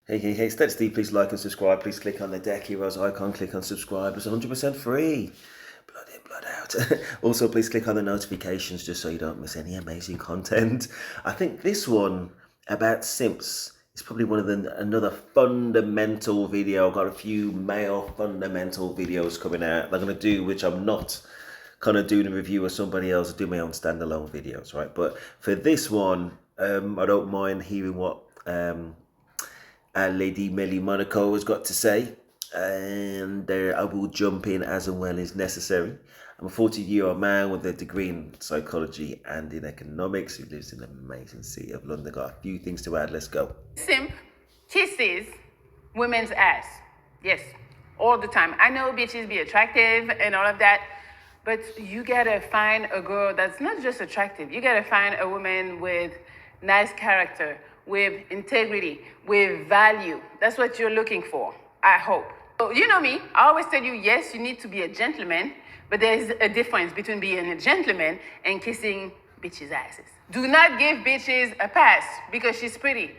Hey, stay Steve, please like and subscribe. Please click on the Deck Heroes icon, click on subscribe. It's 100% free. Blood in, blood out. Also, please click on the notifications just so you don't miss any amazing content. I think this one about simps is probably one of another fundamental video. I've got a few male fundamental videos coming out I'm going to do, which I'm not kind of doing a review of somebody else. I do my own standalone videos, right? But for this one, I don't mind hearing what Lady Melly Monaco has got to say, and I will jump in as and when is necessary. I'm a 40-year-old man with a degree in psychology and in economics who lives in the amazing city of London. Got a few things to add. Let's go. Simp kisses women's ass. Yes, all the time. I know bitches be attractive and all of that, but you gotta find a girl that's not just attractive. You gotta find a woman with nice character, with integrity, with value. That's what you're looking for, I hope. So, you know me, I always tell you, yes, you need to be a gentleman, but there's a difference between being a gentleman and kissing bitches' asses. Do not give bitches a pass because she's pretty.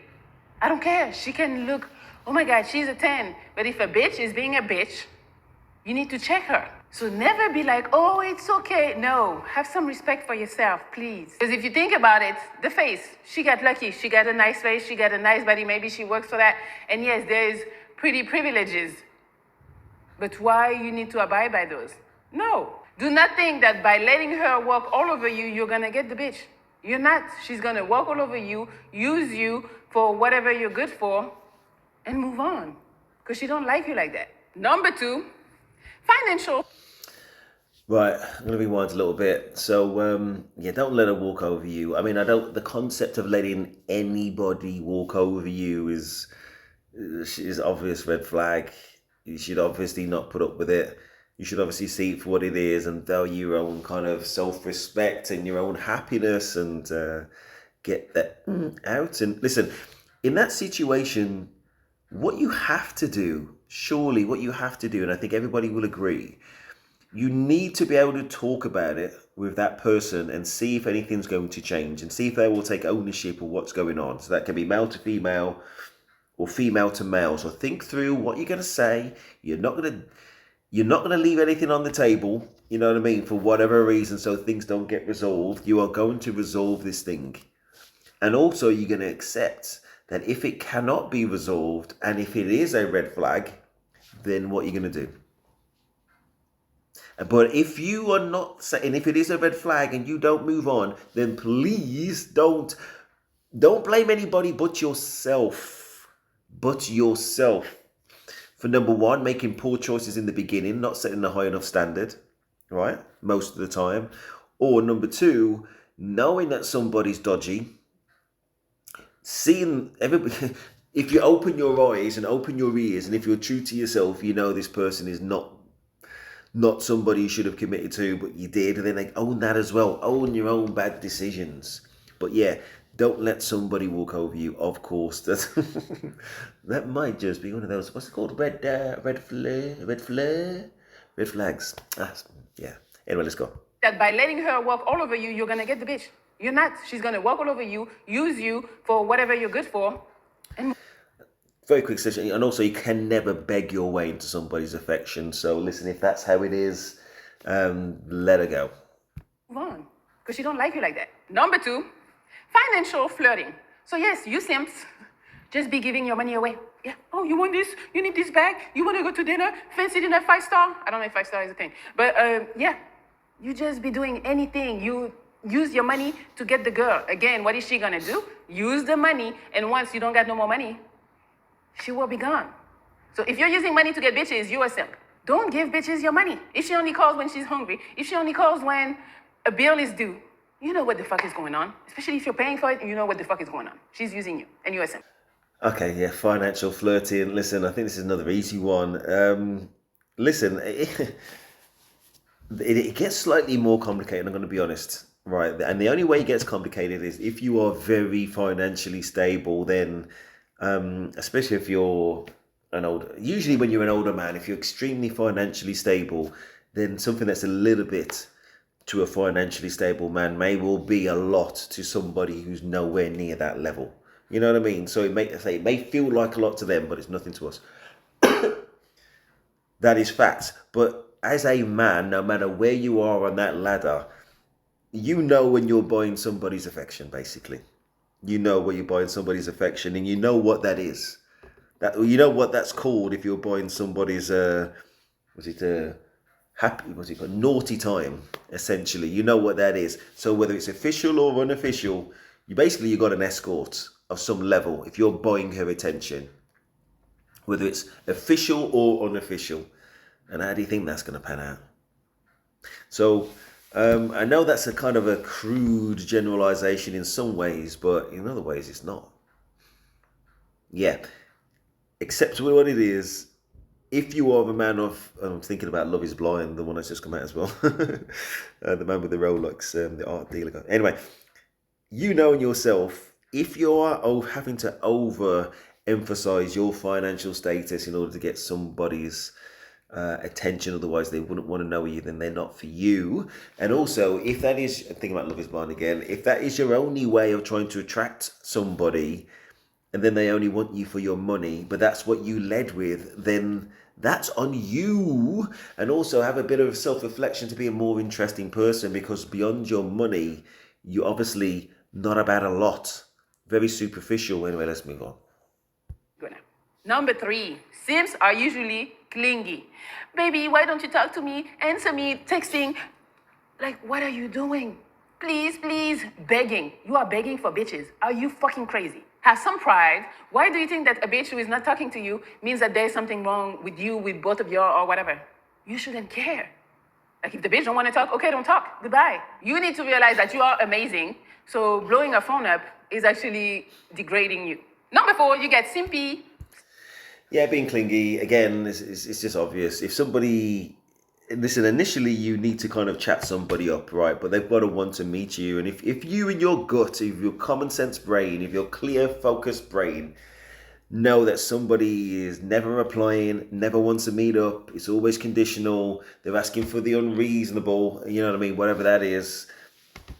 I don't care. She can look, oh my God, she's a 10. But if a bitch is being a bitch, you need to check her. So never be like, oh, it's okay. No, have some respect for yourself, please. Because if you think about it, the face, she got lucky. She got a nice face. She got a nice body. Maybe she works for that. And yes, there's pretty privileges. But why you need to abide by those? No. Do not think that by letting her walk all over you, you're going to get the bitch. You're not. She's going to walk all over you, use you for whatever you're good for, and move on. Because she don't like you like that. Number 2, financial. Right, I'm going to rewind a little bit. So, yeah, don't let her walk over you. I mean, the concept of letting anybody walk over you is obvious red flag. You should obviously not put up with it. You should obviously see it for what it is and value your own kind of self-respect and your own happiness and get that out. And listen, in that situation, what you have to do, surely what you have to do, and I think everybody will agree, you need to be able to talk about it with that person and see if anything's going to change and see if they will take ownership of what's going on. So that can be male to female or female to male. So think through what you're going to say. You're not going to leave anything on the table, you know what I mean, for whatever reason, so things don't get resolved. You are going to resolve this thing. And also you're going to accept that if it cannot be resolved and if it is a red flag, then what you're going to do. But if you are not saying, if it is a red flag and you don't move on, then please don't blame anybody but yourself. But yourself. For number 1, making poor choices in the beginning, not setting a high enough standard, right? Most of the time. Or number 2, knowing that somebody's dodgy, seeing everybody. If you open your eyes and open your ears, and if you're true to yourself, you know this person is not somebody you should have committed to, but you did, and then like own that as well. Own your own bad decisions. But yeah, don't let somebody walk over you. Of course, that might just be one of those. What's it called? Red flags. Yeah. Anyway, let's go. That by letting her walk all over you, you're gonna get the bitch. You're not. She's gonna walk all over you, use you for whatever you're good for, and very quick session. And also, you can never beg your way into somebody's affection. So listen, if that's how it is, let her go. move on. Because she don't like you like that. Number 2, financial flirting. So yes, you simps, just be giving your money away. Yeah. Oh, you want this? You need this bag? You want to go to dinner? Fancy dinner 5-star? I don't know if 5-star is a thing. But yeah, you just be doing anything. You use your money to get the girl. Again, what is she going to do? Use the money. And once you don't got no more money, she will be gone. So if you're using money to get bitches, you're a simp. Don't give bitches your money. If she only calls when she's hungry, if she only calls when a bill is due, you know what the fuck is going on. Especially if you're paying for it, you know what the fuck is going on. She's using you, and you're a simp. Okay, yeah, financial flirting. Listen, I think this is another easy one. Listen, it gets slightly more complicated, I'm going to be honest. Right, and the only way it gets complicated is if you are very financially stable, then especially if you're usually when you're an older man, if you're extremely financially stable, then something that's a little bit to a financially stable man may well be a lot to somebody who's nowhere near that level. You know what I mean? So it may feel like a lot to them, but it's nothing to us. That is fact. But as a man, no matter where you are on that ladder, you know when you're buying somebody's affection, basically. You know when you're buying somebody's affection, and you know what that is. That you know what that's called if you're buying somebody's was it happy, what's it called, naughty time, essentially. You know what that is. So whether it's official or unofficial, you got an escort of some level if you're buying her attention, whether it's official or unofficial. And how do you think that's going to pan out? So I know that's a kind of a crude generalization in some ways, but in other ways it's not. Yeah, except what it is. If you are a man of, I'm thinking about Love Is Blind, the one that's just come out as well, the man with the Rolex, the art dealer guy. Anyway, you know in yourself, if you're having to over emphasize your financial status in order to get somebody's attention, otherwise they wouldn't want to know you, then they're not for you. And also, if that is, thinking about Love Is Blind again, if that is your only way of trying to attract somebody, and then they only want you for your money, but that's what you led with, then that's on you. And also have a bit of self-reflection to be a more interesting person, because beyond your money, you're obviously not about a lot. Very superficial. Anyway, let's move on. Good. Number 3, simps are usually clingy. Baby, why don't you talk to me? Answer me, texting. Like, what are you doing? Please, please. Begging. You are begging for bitches. Are you fucking crazy? Have some pride. Why do you think that a bitch who is not talking to you means that there's something wrong with you, with both of you, or whatever? You shouldn't care. Like, if the bitch don't want to talk, okay, don't talk. Goodbye. You need to realize that you are amazing. So blowing a phone up is actually degrading you. Number 4, you get simpy. Yeah, being clingy, again, it's just obvious. If somebody, listen, initially you need to kind of chat somebody up, right? But they've got to want to meet you. And if you in your gut, if your common sense brain, if your clear, focused brain know that somebody is never replying, never wants to meet up, it's always conditional, they're asking for the unreasonable, you know what I mean, whatever that is,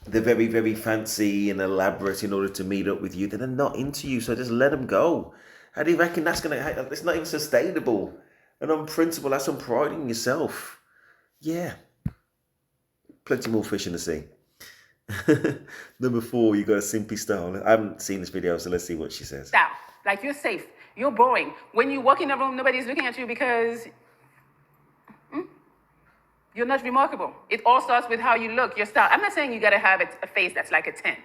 they're very, very fancy and elaborate in order to meet up with you, then they're not into you, so just let them go. How do you reckon that's going to, it's not even sustainable. And on principle, that's on pride in yourself. Yeah. Plenty more fish in the sea. Number 4, you got a simpy style. I haven't seen this video, so let's see what she says. Style. Like, you're safe. You're boring. When you walk in a room, nobody's looking at you because you're not remarkable. It all starts with how you look, your style. I'm not saying you gotta have a face that's like a 10,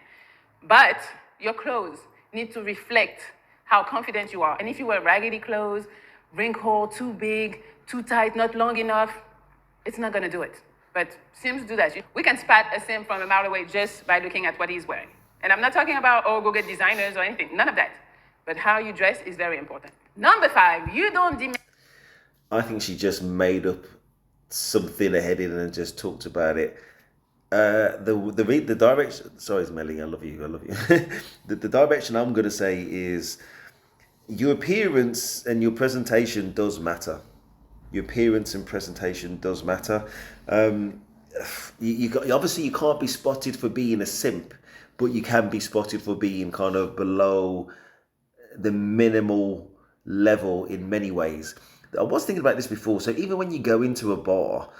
but your clothes need to reflect how confident you are. And if you wear raggedy clothes, wrinkled, too big, too tight, not long enough, it's not gonna do it. But Sims do that. We can spot a Sim from a mile away just by looking at what he's wearing. And I'm not talking about, oh, go get designers or anything. None of that. But how you dress is very important. Number 5, you don't demand. I think she just made up something ahead in and just talked about it. The direction. Sorry, Melly, I love you. The direction I'm going to say is your appearance and your presentation does matter. Your appearance and presentation does matter. Obviously you can't be spotted for being a simp, but you can be spotted for being kind of below the minimal level in many ways. I was thinking about this before. So even when you go into a bar,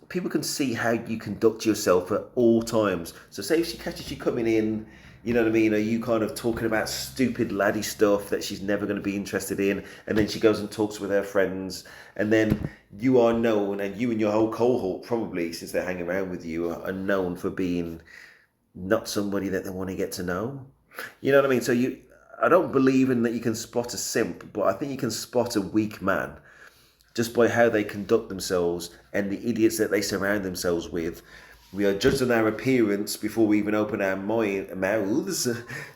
people can see how you conduct yourself at all times. So say if she catches you coming in, you know what I mean? Are you kind of talking about stupid laddie stuff that she's never going to be interested in? And then she goes and talks with her friends. And then you are known, and you and your whole cohort probably, since they're hanging around with you, are known for being not somebody that they want to get to know. You know what I mean? So I don't believe in that you can spot a simp, but I think you can spot a weak man just by how they conduct themselves and the idiots that they surround themselves with. We are judged on our appearance before we even open our mouths.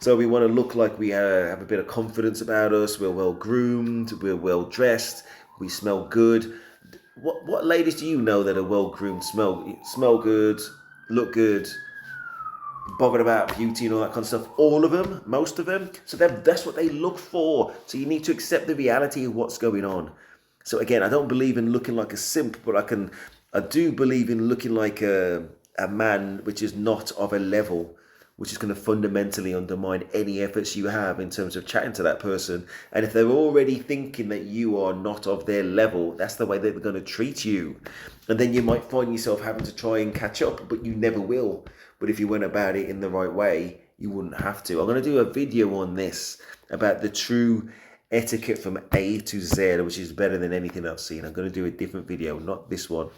So we want to look like we have a bit of confidence about us. We're well groomed. We're well dressed. We smell good. What ladies do you know that are well groomed, smell good, look good, bothered about beauty and all that kind of stuff? All of them, most of them. So that's what they look for. So you need to accept the reality of what's going on. So again, I don't believe in looking like a simp, but I do believe in looking like a man which is not of a level which is going to fundamentally undermine any efforts you have in terms of chatting to that person. And if they're already thinking that you are not of their level, that's the way they're going to treat you. And then you might find yourself having to try and catch up, but you never will. But if you went about it in the right way, you wouldn't have to. I'm going to do a video on this about the true etiquette from A to Z, which is better than anything I've seen. I'm going to do a different video, not this one.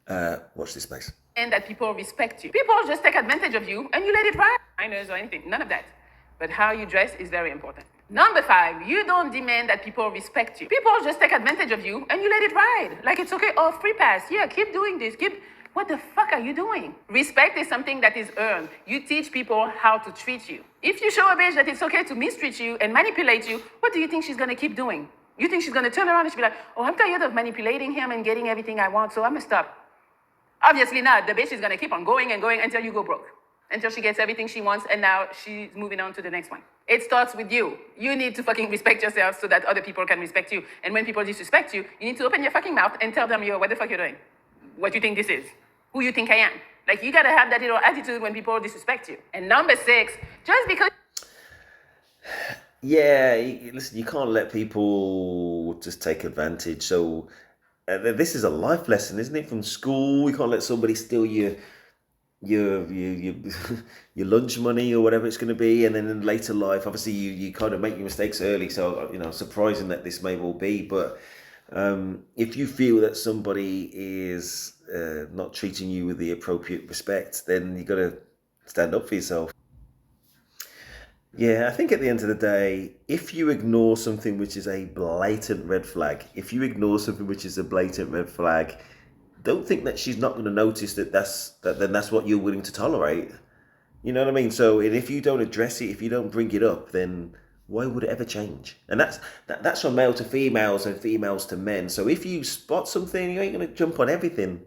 Watch this space. And that people respect you. People just take advantage of you and you let it ride. Minors or anything, none of that. But how you dress is very important. Number 5, you don't demand that people respect you. People just take advantage of you and you let it ride. Like it's okay, oh, free pass. Yeah, keep doing this. What the fuck are you doing? Respect is something that is earned. You teach people how to treat you. If you show a bitch that it's okay to mistreat you and manipulate you, what do you think she's gonna keep doing? You think she's gonna turn around and she'll be like, oh, I'm tired of manipulating him and getting everything I want, so I'm gonna stop. Obviously not. The bitch is gonna keep on going and going until you go broke. Until she gets everything she wants and now she's moving on to the next one. It starts with you. You need to fucking respect yourself so that other people can respect you. And when people disrespect you, you need to open your fucking mouth and tell them, yo, what the fuck you're doing? What you think this is? Who you think I am? Like, you gotta have that little attitude when people disrespect you. And number 6, just because... Yeah, listen, you can't let people just take advantage. So this is a life lesson, isn't it? From school, you can't let somebody steal your your lunch money or whatever it's going to be, and then in later life, obviously you kind of make your mistakes early. So surprising that this may well be, but if you feel that somebody is not treating you with the appropriate respect, then you got to stand up for yourself. Yeah, I think at the end of the day, if you ignore something which is a blatant red flag, don't think that she's not going to notice that that's what you're willing to tolerate. You know what I mean? So, and if you don't address it, if you don't bring it up, then why would it ever change? And that's from male to females and females to men. So if you spot something, you ain't going to jump on everything.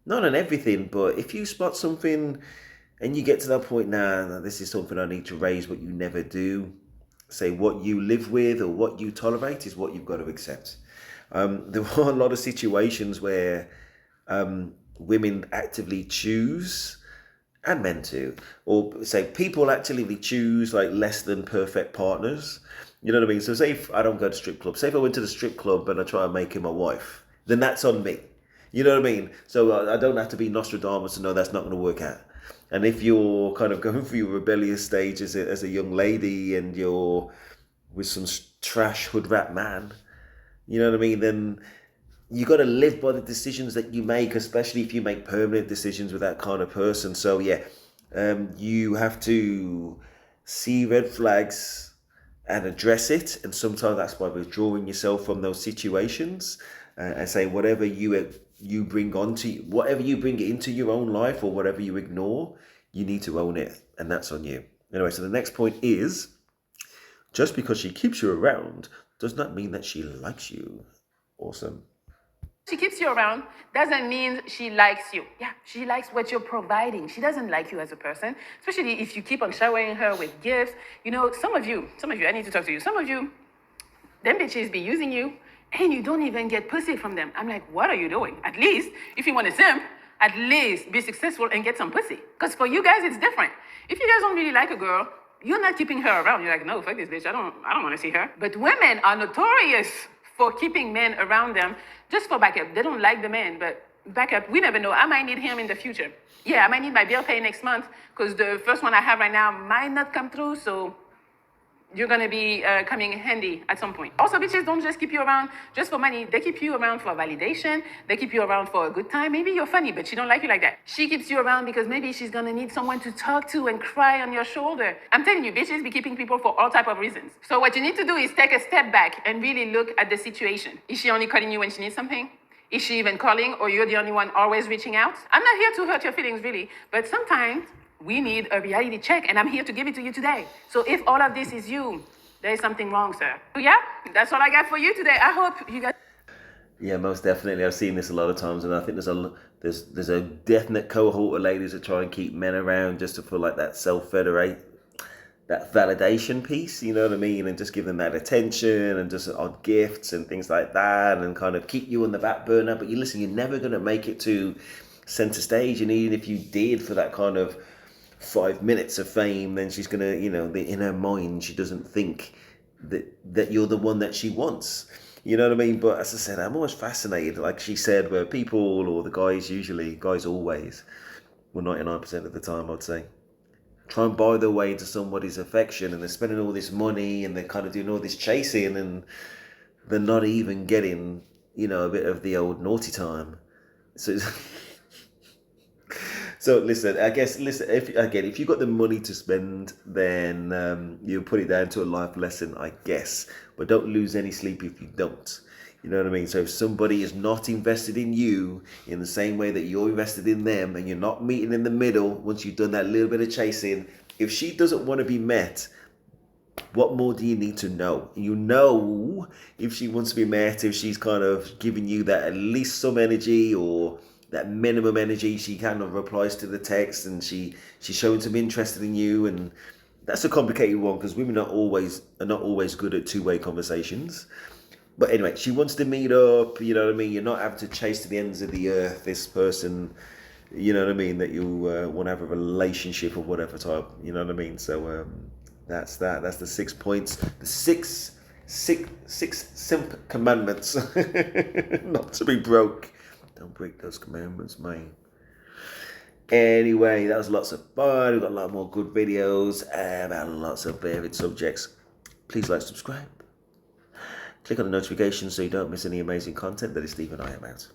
Not on everything, but if you spot something and you get to that point, nah, this is something I need to raise, but you never do. Say what you live with or what you tolerate is what you've got to accept. There are a lot of situations where women actively choose, and men too, or say people actively choose like less than perfect partners. You know what I mean? So say if I don't go to strip club, say if I went to the strip club and I try and make him my wife, then that's on me. You know what I mean? So I don't have to be Nostradamus to know that's not going to work out. And if you're kind of going through your rebellious stage as a young lady and you're with some trash hood rat man, you know what I mean, then you got to live by the decisions that you make, especially if you make permanent decisions with that kind of person. So yeah, you have to see red flags and address it. And sometimes that's by withdrawing yourself from those situations and say whatever you bring into your own life or whatever you ignore, you need to own it, and that's on you. Anyway, so the next point is, just because she keeps you around does not mean that she likes you. Awesome. She keeps you around doesn't mean she likes you. Yeah, she likes what you're providing. She doesn't like you as a person, especially if you keep on showering her with gifts. Some of you, I need to talk to you. Some of you, them bitches be using you and you don't even get pussy from them. I'm like, what are you doing? At least, if you want to simp, at least be successful and get some pussy. Because for you guys, it's different. If you guys don't really like a girl, you're not keeping her around. You're like, no, fuck this bitch. I don't want to see her. But women are notorious for keeping men around them just for backup. They don't like the man, but backup, we never know. I might need him in the future. Yeah, I might need my bill paid next month because the first one I have right now might not come through, so you're going to be coming handy at some point. Also, bitches don't just keep you around just for money. They keep you around for validation. They keep you around for a good time. Maybe you're funny, but she don't like you like that. She keeps you around because maybe she's going to need someone to talk to and cry on your shoulder. I'm telling you, bitches be keeping people for all type of reasons. So what you need to do is take a step back and really look at the situation. Is she only calling you when she needs something? Is she even calling, or you're the only one always reaching out? I'm not here to hurt your feelings, really, but sometimes we need a reality check, and I'm here to give it to you today. So if all of this is you, there is something wrong, sir. So yeah, that's all I got for you today. I hope you guys... Yeah, most definitely. I've seen this a lot of times, and I think there's a definite cohort of ladies that try and keep men around just to feel like that that validation piece, you know what I mean? And just give them that attention and just odd gifts and things like that, and kind of keep you on the back burner. But you're never going to make it to center stage. And even if you did, for that kind of 5 minutes of fame, then she's gonna, in her mind, she doesn't think that you're the one that she wants. You know what I mean? But as I said, I'm always fascinated, like she said, where people, or the guys always, well, 99% of the time, I'd say, try and buy their way into somebody's affection, and they're spending all this money, and they're kind of doing all this chasing, and they're not even getting, a bit of the old naughty time. So, so listen, I guess, if you got the money to spend, then you put it down to a life lesson, I guess. But don't lose any sleep if you don't. You know what I mean? So if somebody is not invested in you in the same way that you're invested in them, and you're not meeting in the middle once you've done that little bit of chasing, if she doesn't want to be met, what more do you need to know? You know if she wants to be met, if she's kind of giving you that at least some energy, or that minimum energy. She kind of replies to the text, and she's showing some interest in you. And that's a complicated one, because women are not always good at two-way conversations. But anyway, she wants to meet up, you know what I mean? You're not having to chase to the ends of the earth this person, you know what I mean, that you want to have a relationship of whatever type, you know what I mean? So that's that. That's the 6 points. The six Simp Commandments. Not to be broke. Don't break those commandments, man. Anyway, that was lots of fun. We've got a lot more good videos about lots of varied subjects. Please like, subscribe. Click on the notifications so you don't miss any amazing content. That is Steve and I am out.